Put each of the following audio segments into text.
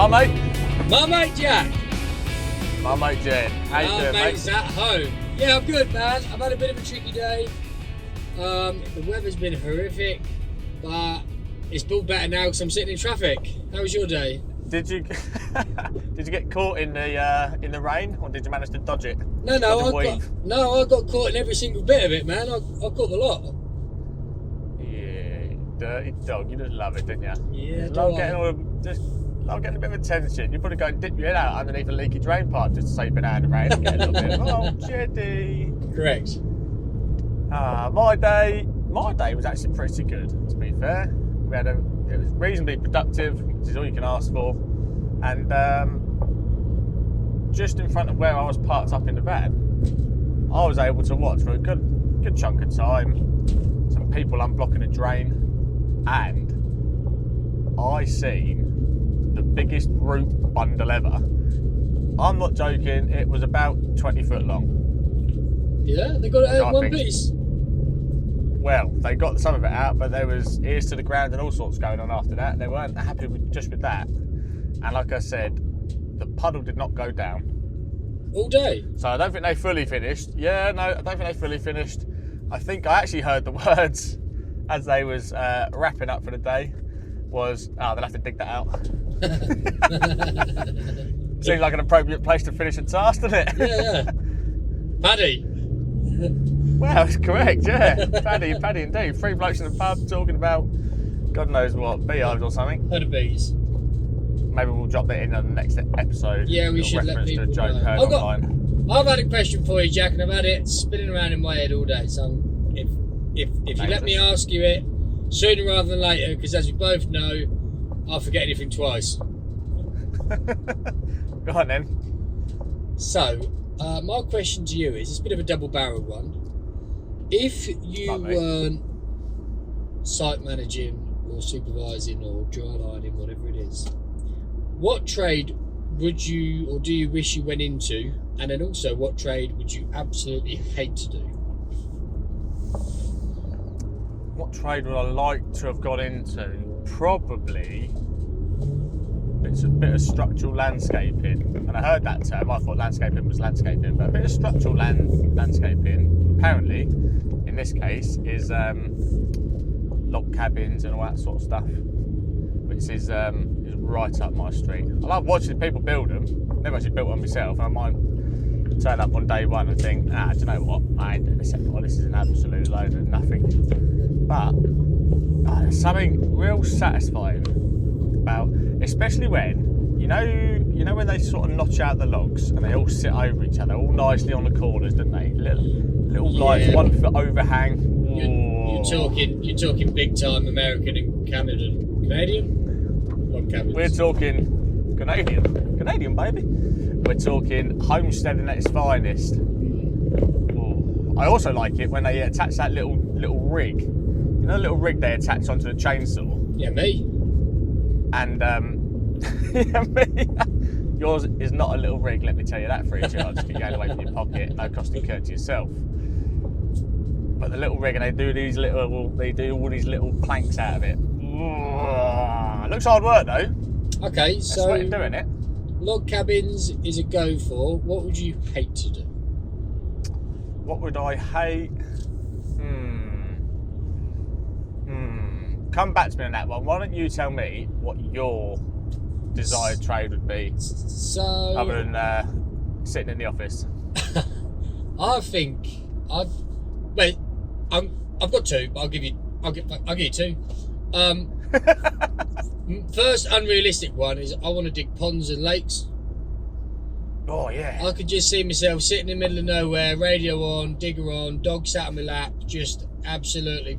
My mate. My mate Jack. My mate Jed. How you doing, mate? Mate's at home. Yeah, I'm good, man. I've had a bit of a tricky day. The weather's been horrific, but it's all better now because I'm sitting in traffic. How was your day? Did you get caught in the rain, or did you manage to dodge it? No, I got caught in every single bit of it, man. I caught the lot. Yeah, dirty dog. You just love it, didn't you? Yeah, Love getting a bit of attention. You probably go and dip your head out underneath a leaky drain pipe just to say you've been out in the rain and get a little bit of, oh, Jeddy. Correct. My day was actually pretty good, to be fair. It was reasonably productive, which is all you can ask for. And just in front of where I was parked up in the van, I was able to watch for a good chunk of time some people unblocking a drain, and I seen the biggest root bundle ever. I'm not joking, it was about 20 foot long. Yeah, they got it out in one piece. Well, they got some of it out, but there was ears to the ground and all sorts going on after that. They weren't happy just with that. And like I said, the puddle did not go down. All day? So I don't think they fully finished. Yeah, no, I don't think they fully finished. I think I actually heard the words as they was wrapping up for the day was, they'll have to dig that out. Seems like an appropriate place to finish a task, doesn't it? Yeah. Paddy. Well, it's correct, yeah. Paddy indeed. Three blokes in the pub talking about God knows what, beehives or something. Heard of bees. Maybe we'll drop that in on the next episode. Yeah, we should let people to a joke heard online. I've had a question for you, Jack, and I've had it spinning around in my head all day. So if you let me ask you it sooner rather than later, because as we both know, I'll forget anything twice. Go on then. So, my question to you is, it's a bit of a double-barreled one. If you weren't site managing or supervising or dry lining, whatever it is, what trade would you or do you wish you went into? And then also, what trade would you absolutely hate to do? What trade would I like to have got into? Probably it's a bit of structural landscaping. And I heard that term, I thought landscaping was landscaping, but a bit of structural landscaping, apparently, in this case, is log cabins and all that sort of stuff, which is right up my street. I love watching people build them. Never actually built one myself, and I might turn up on day one and think, do you know what, I ain't doing this anymore, this is an absolute load of nothing. But there's something real satisfying about, especially when, you know when they sort of notch out the logs and they all sit over each other, all nicely on the corners, don't they? Little like 1 foot overhang. You're talking big time American and Canadian? We're talking Canadian, baby. We're talking homesteading at its finest. Ooh. I also like it when they attach that little rig. You know, the little rig they attach onto the chainsaw. Yeah, me. And yeah, me. Yours is not a little rig, let me tell you that, for a charge. Keep going away from your pocket, no cost incurred to yourself. But the little rig, and they do all these little planks out of it. It looks hard work though. Okay, so doing it. Log cabins is a go for. What would you hate to do? What would I hate? Come back to me on that one. Why don't you tell me what your desired trade would be? So, other than sitting in the office. I think I've got two, but I'll give you two. First unrealistic one is I want to dig ponds and lakes. Oh yeah. I could just see myself sitting in the middle of nowhere, radio on, digger on, dog sat on my lap, just absolutely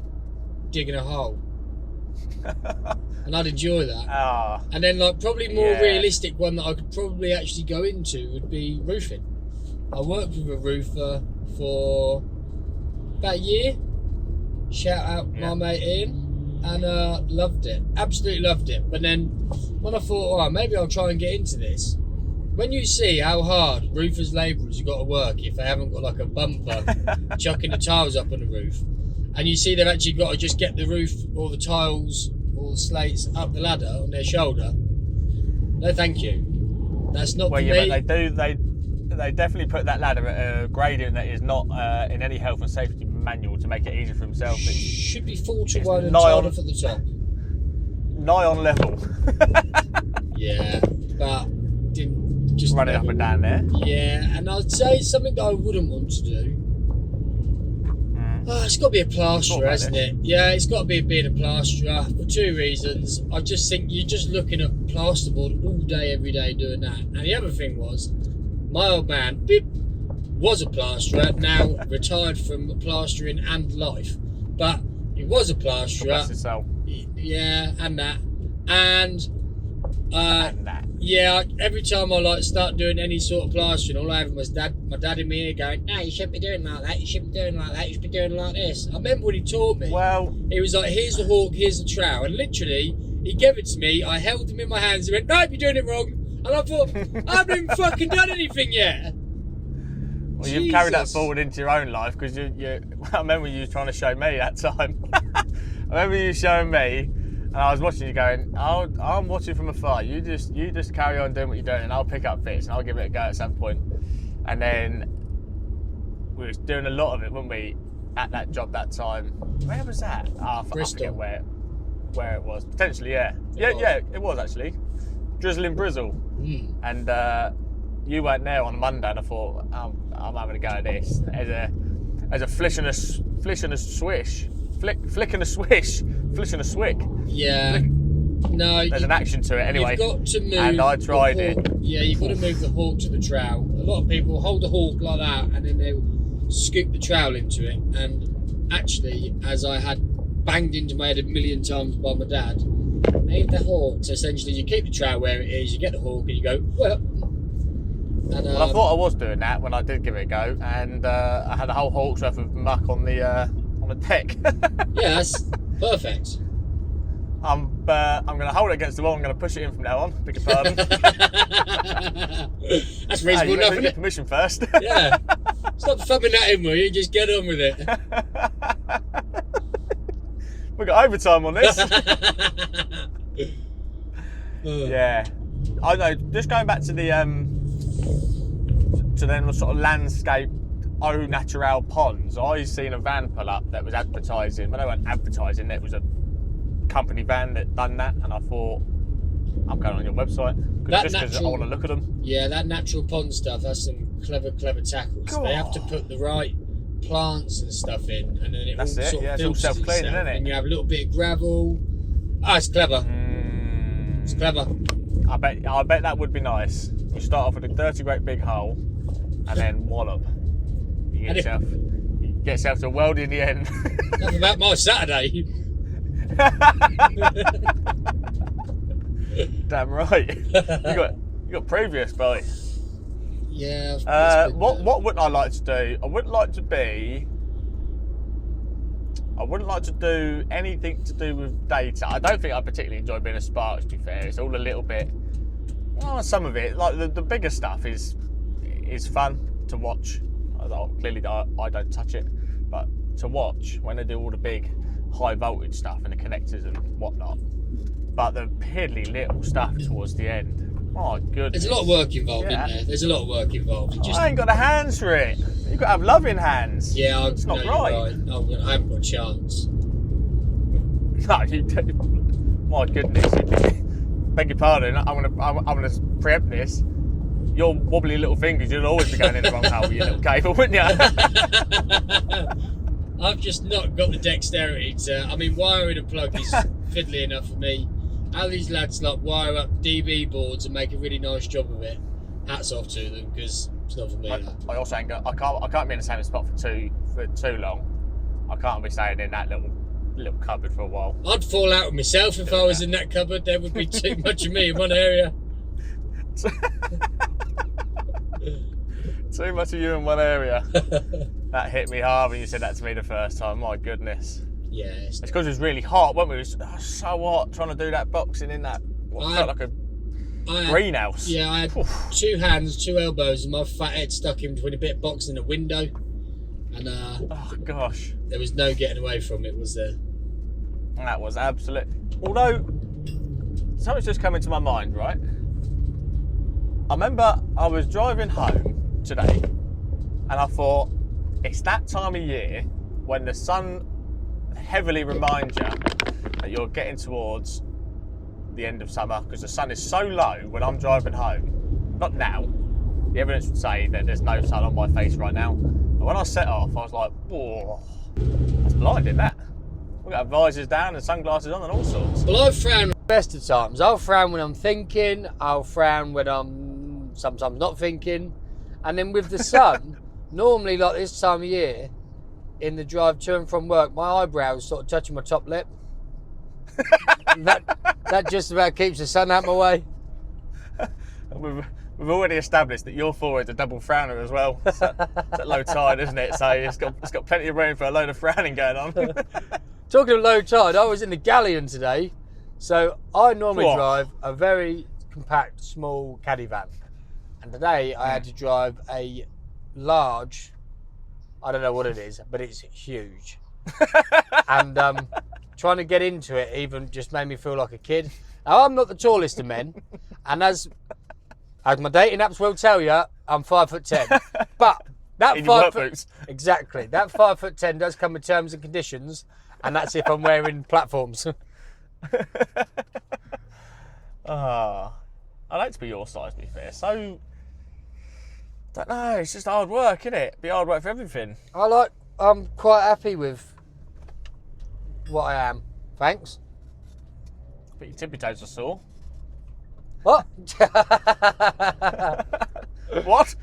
digging a hole. And I'd enjoy that. And then probably more realistic one that I could probably actually go into would be roofing. I worked with a roofer for about a year. Shout out my mate Ian. And loved it, absolutely loved it. But then when I thought, maybe I'll try and get into this, when you see how hard roofers, labourers have got to work if they haven't got like a bumper chucking the tiles up on the roof, and you see they've actually got to just get the roof or the tiles or the slates up the ladder on their shoulder, No, thank you. That's not Well, for yeah, me. but they definitely put that ladder at a gradient that is not in any health and safety manual to make it easier for himself. It should be 4 to 1 and nigh tied on- off at the top. nigh on level. Yeah, but didn't just Running up and down there. Yeah, and I'd say something that I wouldn't want to do. Oh, it's got to be a plasterer, hasn't it? Yeah, it's got to be being a plasterer for 2 reasons. I just think you're just looking at plasterboard all day, every day doing that. And the other thing was, my old man was a plasterer, now retired from plastering and life. But he was a plasterer. Bless his soul. Yeah, and that. And that. yeah, every time I start doing any sort of plastering, all I have was my dad in me going, no, you shouldn't be doing like that, you shouldn't be doing like that, you should be doing like this. I remember when he taught me, Well, he was like, here's the hawk, here's the trowel, and literally, he gave it to me, I held him in my hands, he went, no, you're doing it wrong. And I thought, I haven't even fucking done anything yet. well, you've carried that forward into your own life because I remember you trying to show me that time. I remember you showing me. And I was watching you going, I'm watching from afar. You just carry on doing what you're doing and I'll pick up bits and I'll give it a go at some point. And then we were doing a lot of it, weren't we, at that job that time. Where was that? I forget where it was. Potentially, yeah. It was actually. Drizzling Brizzle. Mm. And you weren't there on Monday and I thought, I'm having a go at this. As a flish and a swish. Flick and a swish. Flish and a swick. Yeah. Flick. No. There's an action to it anyway. You've got to move. And I tried it. Yeah, you've got to move the hawk to the trowel. A lot of people hold the hawk like that and then they'll scoop the trowel into it. And actually, as I had banged into my head a million times by my dad, aim the hawk. So essentially, you keep the trowel where it is, you get the hawk, and you go, well. And, well, I thought I was doing that when I did give it a go, and I had a whole hawk's worth of muck on the deck. Yeah, that's perfect. I'm going to hold it against the wall. I'm going to push it in from now on. Beg your pardon. That's reasonable enough, isn't isn't it? it? Permission first. Yeah. Stop thumbing that in, will you? Just get on with it. We've got overtime on this. Yeah. I know. Just going back to the then sort of landscape au naturel ponds. I seen a van pull up that was advertising. Well, they weren't advertising. It was a company van that done that, and I thought, I'm going on your website just because I want to look at them. Yeah, that natural pond stuff. That's some clever tackles. God. They have to put the right plants and stuff in, and then That's it. sort of Yeah, it's all filters self-cleaning, itself, isn't it? and you have a little bit of gravel. Oh, it's clever. It's clever. I bet that would be nice. You start off with a dirty, great big hole, and then wallop. You get yourself to a world in the end. Enough about my Saturday. Damn right. You got previous, boy. Yeah. What wouldn't I like to do? I wouldn't like to do anything to do with data. I don't think I particularly enjoy being a spark, to be fair. It's all a little bit. Some of it, like the bigger stuff, is fun to watch. Clearly, I don't touch it, but to watch when they do all the big high voltage stuff and the connectors and whatnot. But the piddly little stuff towards the end. My goodness. There's a lot of work involved in there. There's a lot of work involved. I ain't got the hands for it. You've got to have loving hands. Yeah, it's not right. I haven't got a chance. No, my goodness. Beg your pardon. I'm gonna preempt this. Your wobbly little fingers, you'd always be going in the wrong hole with your little cable, wouldn't you? I've just not got the dexterity to. I mean, wiring a plug is fiddly enough for me. How these lads wire up DB boards and make a really nice job of it. Hats off to them, because it's not for me. I also ain't got. I can't be in the same spot for too long. I can't be staying in that little cupboard for a while. I'd fall out with myself if I was in that cupboard. There would be too much of me in one area. Too much of you in one area. That hit me hard when you said that to me the first time. My goodness. Yeah. It's because it was really hot, wasn't it? It was so hot trying to do that boxing in that. Felt like a greenhouse. Yeah, I had 2 hands, 2 elbows, and my fat head stuck in between a bit of boxing and a window. And oh gosh, there was no getting away from it, was there? That was absolute. Although something's just come into my mind, right? remember I was driving home today and I thought, it's that time of year when the sun heavily reminds you that you're getting towards the end of summer, because the sun is so low when I'm driving home. Not now. The evidence would say that there's no sun on my face right now. But when I set off, I was like, whoa, that's blinding, that. We've got visors down and sunglasses on and all sorts. Well, I frown the best of times. I'll frown when I'm thinking. I'll frown when I'm sometimes not thinking. And then with the sun, normally like this time of year, in the drive to and from work, my eyebrows sort of touching my top lip. that just about keeps the sun out my way. We've already established that your forehead's a double frowner as well. It's at low tide, isn't it? So it's got plenty of room for a load of frowning going on. Talking of low tide, I was in the galleon today. So I normally drive a very compact, small caddy van. And today I had to drive a large, I don't know what it is, but it's huge. And trying to get into it even just made me feel like a kid. Now, I'm not the tallest of men. And as my dating apps will tell you, I'm 5'10". But that in your work boots. Exactly. That 5'10" does come with terms and conditions, and that's if I'm wearing platforms. I like to be your size, to be fair. So, don't know. It's just hard work, isn't it? Be hard work for everything. I'm quite happy with what I am. Thanks. But your tippy toes are sore. What? What?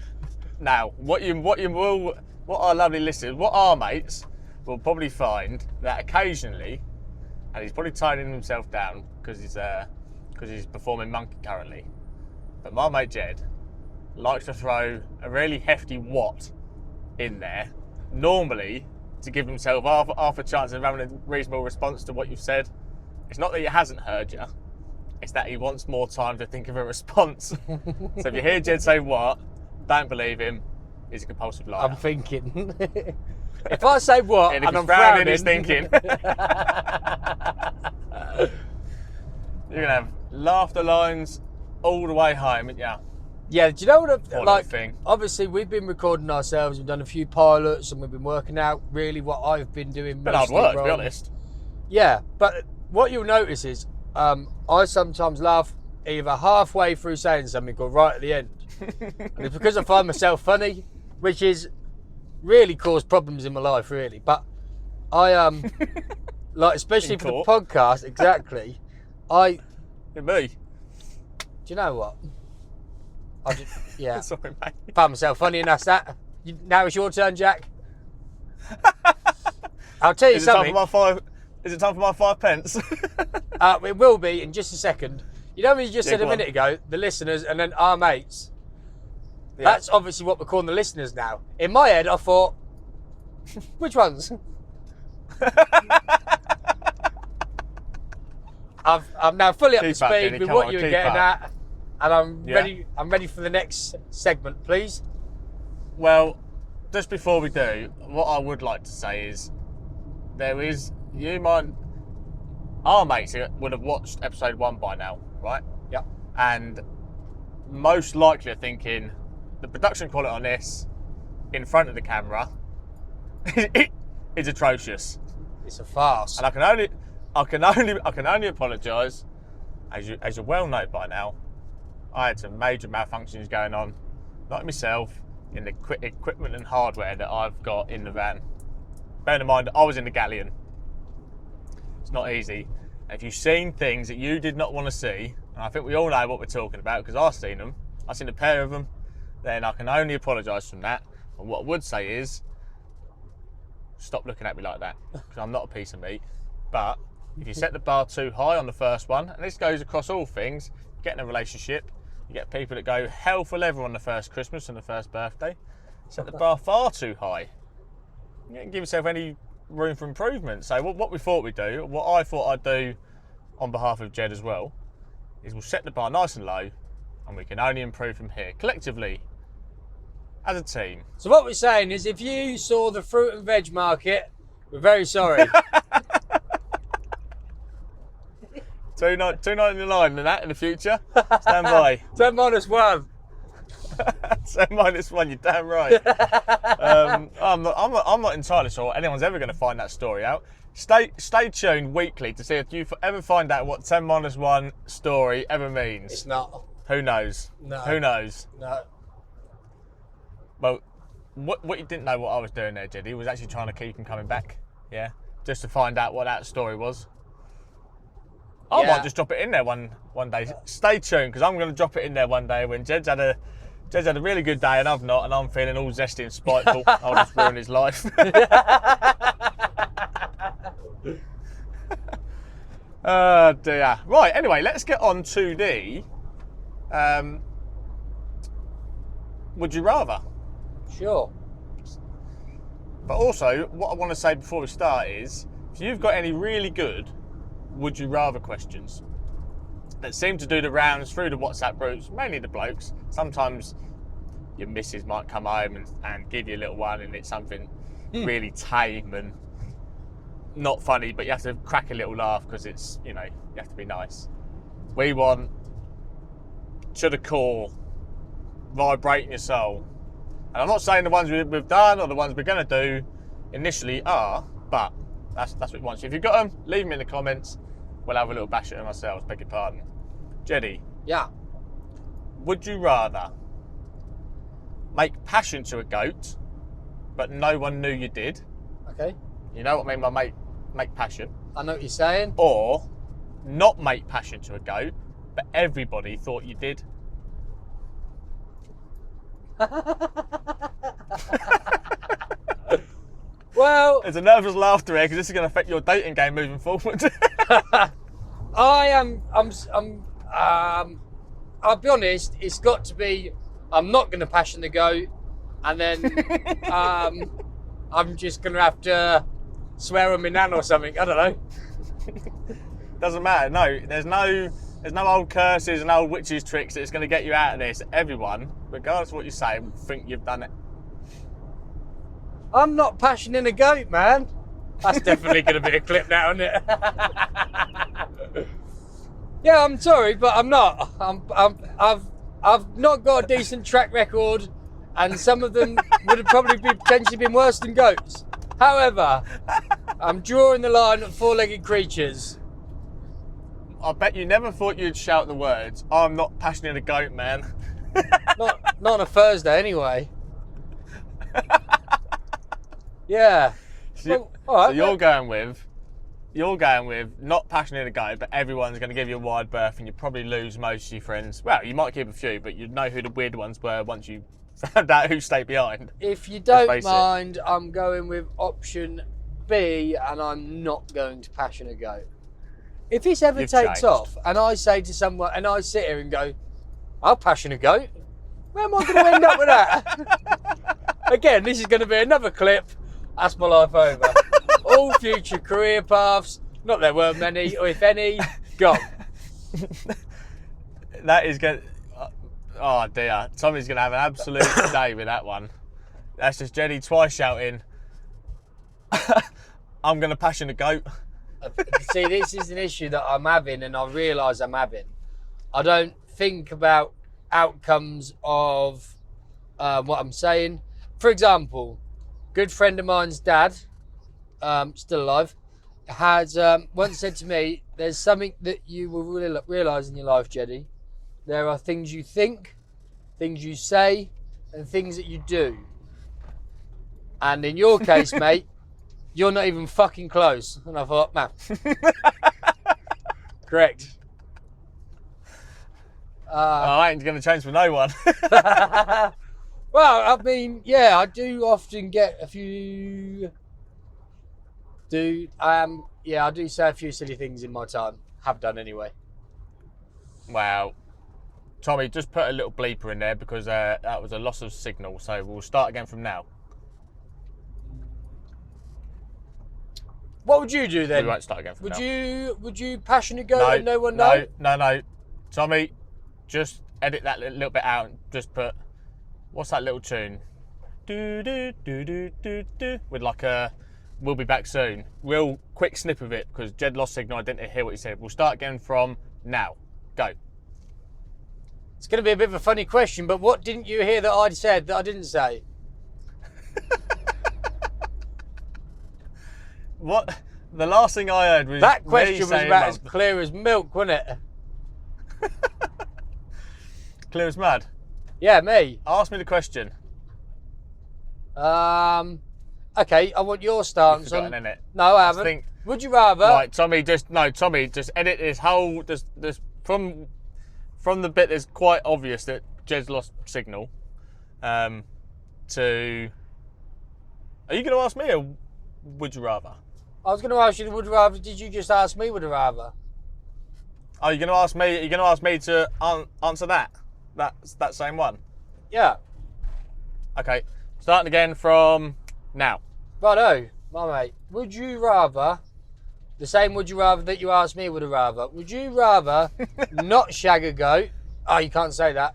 Now, what our lovely listeners, what our mates will probably find that occasionally, and he's probably toning himself down because he's performing Monkey currently. But my mate Jed likes to throw a really hefty what in there, normally to give himself half a chance of having a reasonable response to what you've said. It's not that he hasn't heard you. It's that he wants more time to think of a response. So if you hear Jed say what, don't believe him. He's a compulsive liar. I'm thinking. If I say what and I'm frowning, frowning, he's thinking. You're gonna have laughter lines all the way home, yeah. Yeah, do you know what? Obviously, we've been recording ourselves. We've done a few pilots, and we've been working out really what I've been doing. Been hard work, to be honest. Yeah, but what you'll notice is I sometimes laugh either halfway through saying something or right at the end. And it's because I find myself funny, which is really caused problems in my life, really. But I like, especially for the podcast, exactly. Me. Do you know what? Yeah. Sorry, mate. Found myself funny, and that's that. Now it's your turn, Jack. I'll tell you something. Is it time for my 5 pence? It will be in just a second. You know when you just said a minute on. ago, the listeners and then our mates? Yeah. That's obviously what we're calling the listeners now. In my head, I thought, which ones? I'm now fully up to speed with what you were getting at, and I'm ready. I'm ready for the next segment, please. Well, just before we do, what I would like to say is, our mates would have watched episode 1 by now, right? Yeah. And most likely are thinking the production quality on this, in front of the camera, is atrocious. It's a farce. And I can only apologise, as you well know by now. I had some major malfunctions going on, not myself, in the equipment and hardware that I've got in the van. Bear in mind, I was in the galleon. It's not easy. And if you've seen things that you did not want to see, and I think we all know what we're talking about because I've seen them, I've seen a pair of them, then I can only apologise from that. And what I would say is, stop looking at me like that, because I'm not a piece of meat. But if you set the bar too high on the first one, and this goes across all things, you get in a relationship, you get people that go hell for leather on the first Christmas and the first birthday, set the bar far too high. You don't give yourself any room for improvement. So what we thought we'd do, what I thought I'd do on behalf of Jed as well, is we'll set the bar nice and low, and we can only improve from here, collectively, as a team. So what we're saying is, if you saw the fruit and veg market, we're very sorry. $2.99 and that in the future. Stand by. $10 -1. 10-1, you're damn right. I'm not entirely sure anyone's ever going to find that story out. Stay tuned weekly to see if you ever find out what 10-1 story ever means. It's not. Who knows? No. Who knows? No. Well, what you didn't know what I was doing there, Jeddy, was actually trying to keep him coming back. Yeah, just to find out what that story was. I might just drop it in there one day. Stay tuned, because I'm going to drop it in there one day when Jed's had a really good day and I've not, and I'm feeling all zesty and spiteful. I'll just ruin his life. Oh dear. Right, anyway, let's get on to the would you rather. Sure. But also, what I want to say before we start is, if you've got any really good would you rather questions that seem to do the rounds through the WhatsApp groups, mainly the blokes. Sometimes your missus might come home and give you a little one, and it's something really tame and not funny, but you have to crack a little laugh because it's, you have to be nice. We want to the core, vibrating your soul. And I'm not saying the ones we've done or the ones we're going to do initially are, but that's what we want. So if you've got them, leave them in the comments. We'll have a little bash at them ourselves, beg your pardon. Jeddy. Yeah. Would you rather make passion to a goat, but no one knew you did? Okay. You know what I mean by make passion? I know what you're saying. Or not make passion to a goat, but everybody thought you did? Well, there's a nervous laughter here because this is going to affect your dating game moving forward. I'll be honest, it's got to be, I'm not going to passion the goat, and then I'm just going to have to swear on my nan or something. I don't know. Doesn't matter. No, there's no old curses and old witches tricks that's going to get you out of this. Everyone, regardless of what you say, will think you've done it. I'm not passioning a goat, man. That's definitely going to be a clip now, isn't it? Yeah, I'm sorry, but I'm not. I've not got a decent track record, and some of them would have probably potentially been worse than goats. However, I'm drawing the line at four-legged creatures. I bet you never thought you'd shout the words, "I'm not passionate a goat, man." Not on a Thursday, anyway. Yeah. So, well, all right, so you're going with not passionate a goat, but everyone's going to give you a wide berth, and you probably lose most of your friends. Well, you might keep a few, but you'd know who the weird ones were once you found out who stayed behind. If you don't mind, I'm going with option B, and I'm not going to passion a goat. If this ever takes off, and I say to someone, and I sit here and go, I'll passion a goat, where am I going to end up with that? Again, this is going to be another clip. That's my life over. All future career paths, not there were many, or if any, gone. That is going to... Oh dear, Tommy's going to have an absolute day with that one. That's just Jenny twice shouting, I'm going to passion a goat. See, this is an issue that I'm having, and I realise I'm having. I don't think about outcomes of what I'm saying. For example, good friend of mine's dad, still alive, has once said to me, there's something that you will really realise in your life, Jeddy. There are things you think, things you say, and things that you do. And in your case, mate, you're not even fucking close. And I thought, man. Correct. I ain't going to change for no one. Well, I mean, yeah, I do often get a few... I do say a few silly things in my time. Have done anyway. Wow. Tommy, just put a little bleeper in there because that was a loss of signal. So we'll start again from now. What would you do then? We won't start again from now. Would you passionate go and no one know? No. Tommy, just edit that little bit out and just put, what's that little tune? Do do do do do do with like a we'll be back soon. Real quick snip of it because Jed lost signal. I didn't hear what he said. We'll start again from now. Go. It's going to be a bit of a funny question, but what didn't you hear that I'd said that I didn't say? What? The last thing I heard was that question was about as clear as milk, wasn't it? Clear as mud. Yeah, me. Ask me the question. Okay, I want your stance on. Innit? No, I haven't. Would you rather? Right, Tommy. Just edit this whole. This from the bit that's quite obvious that Jed's lost signal. To. Are you going to ask me, or would you rather? I was going to ask you, would you rather? Did you just ask me, would you rather? Oh, you're going to ask me. You're going to ask me to answer that. That same one. Yeah. Okay. Starting again from now. Righto, my mate. Would you rather, the same would you rather that you asked me would you rather, would you rather not shag a goat? Oh, you can't say that.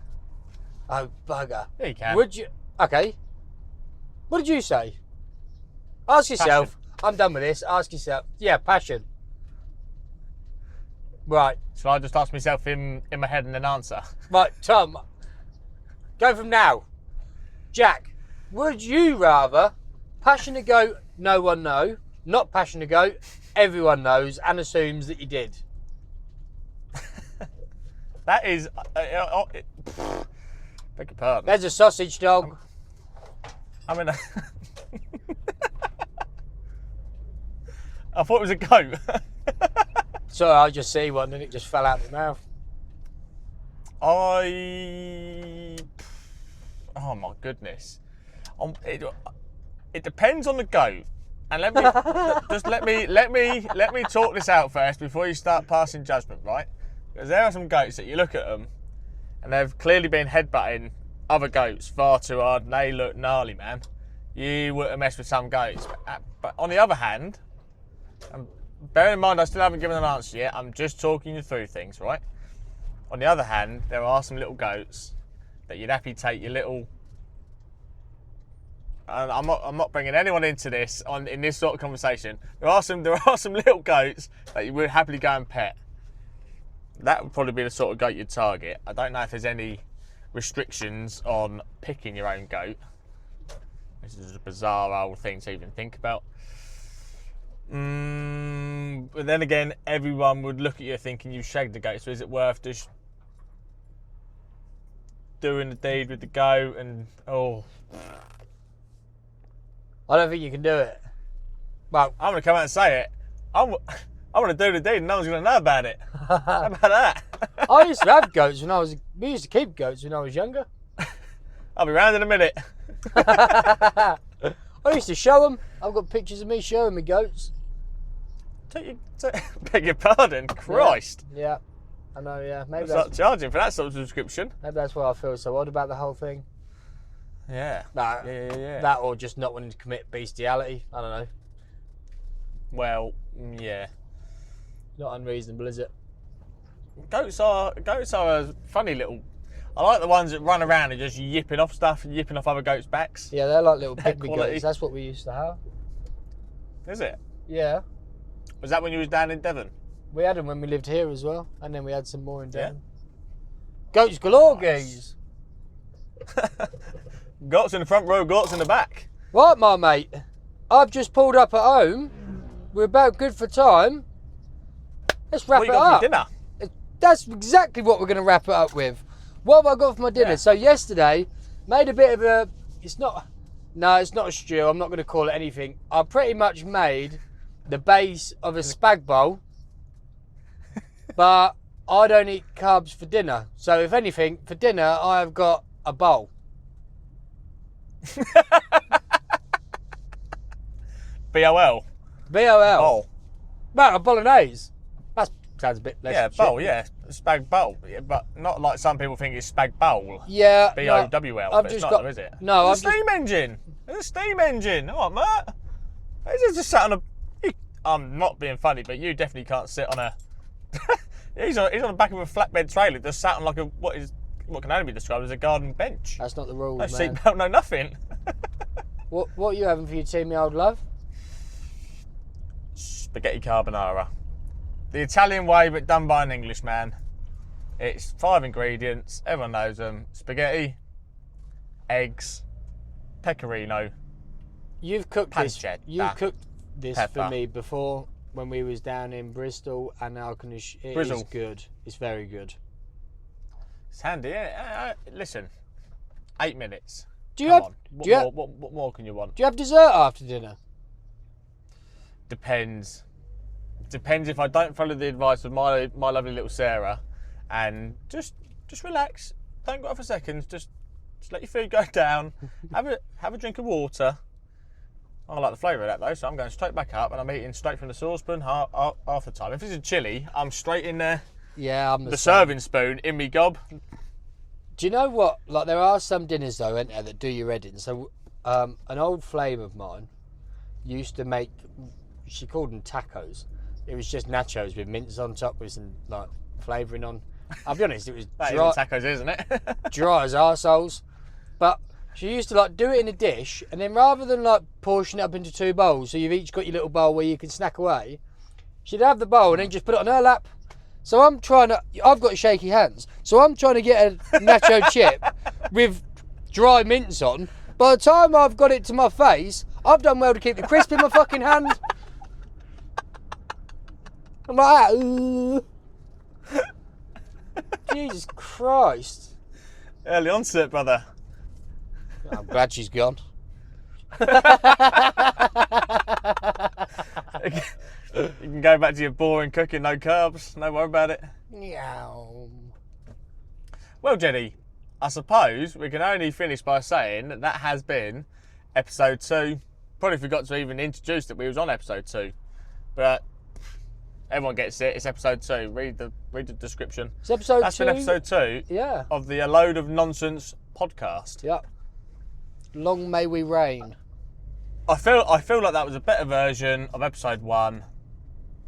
Oh, bugger. Yeah, you can. Would you? Okay. What did you say? Ask yourself. Passion. I'm done with this. Ask yourself. Yeah, passion. Right. Shall I just ask myself in my head and then answer? Right, Tom. Go from now. Jack, would you rather passion a goat, no one know, not passion a goat, everyone knows and assumes that you did? That is... beg your pardon. There's a sausage dog. I'm in a... I thought it was a goat. Sorry, I just see one and it just fell out of my mouth. Oh my goodness. It depends on the goat. And let me talk this out first before you start passing judgment, right? Because there are some goats that you look at them and they've clearly been headbutting other goats far too hard and they look gnarly, man. You wouldn't mess with some goats. But on the other hand, bear in mind I still haven't given an answer yet. I'm just talking you through things, right? On the other hand, there are some little goats that you'd happily take your little... And I'm not bringing anyone into this in this sort of conversation. There are some little goats that you would happily go and pet. That would probably be the sort of goat you'd target. I don't know if there's any restrictions on picking your own goat. This is a bizarre old thing to even think about. But then again, everyone would look at you thinking you shagged the goat, so is it worth just doing the deed with the goat and I don't think you can do it. Well, I'm going to come out and say it. I'm going to do the deed and no one's going to know about it. How about that? I used to have goats we used to keep goats when I was younger. I'll be round in a minute. I used to show them. I've got pictures of me showing me goats. Beg your pardon, Christ. Yeah, I know, yeah. Maybe start charging for that sort of subscription. Maybe that's why I feel so odd about the whole thing. Yeah. Nah, Yeah. That or just not wanting to commit bestiality. I don't know. Well, yeah. Not unreasonable, is it? Goats are a funny little... I like the ones that run around and just yipping off stuff and yipping off other goats' backs. Yeah, they're like little pygmy goats. That's what we used to have. Is it? Yeah. Was that when you was down in Devon? We had them when we lived here as well. And then we had some more in Devon. Yeah. Goats galore, gays. Goats in the front row, goats in the back. Right, my mate. I've just pulled up at home. We're about good for time. Let's wrap it up. What you got for dinner? That's exactly what we're going to wrap it up with. What have I got for my dinner? Yeah. So yesterday, made a bit of a... it's not a stew. I'm not going to call it anything. I pretty much made the base of a spag bowl. But I don't eat carbs for dinner. So if anything, for dinner, I have got a bowl. B-O-L? B-O-L. Oh. Well, a bolognese. That sounds a bit less. Yeah, bowl, yeah. Spag bowl. Yeah, but not like some people think it's spag bowl. Yeah. B-O-W-L. I've but just it's got... not, is it? No, There's a steam engine. There's a steam engine. All right, mate. It's just sat on a... I'm not being funny, but you definitely can't sit on a... he's on the back of a flatbed trailer that's sat on like what can only be described as a garden bench. That's not the rules, no man. seatbelt, no nothing. What are you having for your tea, my old love? Spaghetti carbonara. The Italian way, but done by an Englishman. It's 5 ingredients. Everyone knows them: spaghetti, eggs, pecorino. You've cooked this. Pancetta, You've cooked this pepper. for me before when we was down in Bristol, and I can it is good. It's very good. It's handy. Yeah. Listen, 8 minutes. Do you Come have? on. What more can you want? Do you have dessert after dinner? Depends. Depends if I don't follow the advice of my lovely little Sarah, and just relax. Don't go out for seconds. Just let your food go down. Have a drink of water. I like the flavour of that though, so I'm going straight back up and I'm eating straight from the saucepan half the time. If it's a chili, I'm straight in there. Yeah, I'm the serving spoon in me gob. Do you know what? Like, there are some dinners though, ain't there, that do your head in. So, an old flame of mine used to make. She called them tacos. It was just nachos with mince on top with some like flavouring on. I'll be honest, it was That dry. isn't tacos, isn't it? Dry as arseholes. But she used to like do it in a dish, and then rather than like portion it up into 2 bowls, so you've each got your little bowl where you can snack away, she'd have the bowl and then just put it on her lap. So I've got shaky hands, so I'm trying to get a nacho chip with dry mince on. By the time I've got it to my face, I've done well to keep the crisp in my fucking hand. I'm like, ooh. Jesus Christ. Early onset, brother. I'm glad she's gone. You can go back to your boring cooking, no carbs, no worry about it. Meow. Well, Jenny, I suppose we can only finish by saying that has been episode 2. Probably forgot to even introduce that we was on episode 2, but everyone gets it. It's episode 2. Read the description. It's episode 2. That's been episode 2. Yeah. Of the A Load of Nonsense podcast. Yeah. Long may we reign. I feel like that was a better version of episode 1,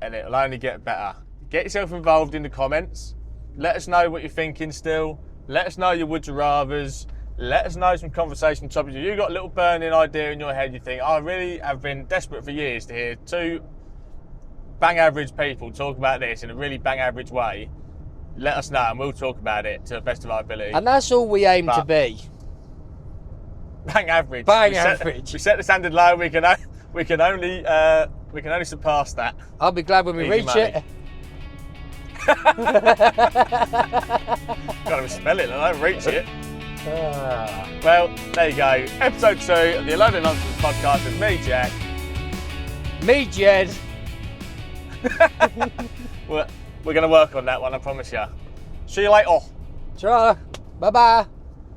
and it'll only get better. Get yourself involved in the comments. Let us know what you're thinking still. Let us know your would you rathers. Let us know some conversation topics. If you've got a little burning idea in your head, you think, I really have been desperate for years to hear 2 bang average people talk about this in a really bang average way, let us know and we'll talk about it to the best of our ability. And that's all we aim to be. Bang average. Bang average. We set the standard low. We can only surpass that. I'll be glad when we reach it. Gotta spell it, I don't reach it. Well, there you go. Episode 2 of the A Load of Nonsense podcast with me, Jack. Me, Jed. We're going to work on that one, I promise you. See you later. Ciao. Bye-bye.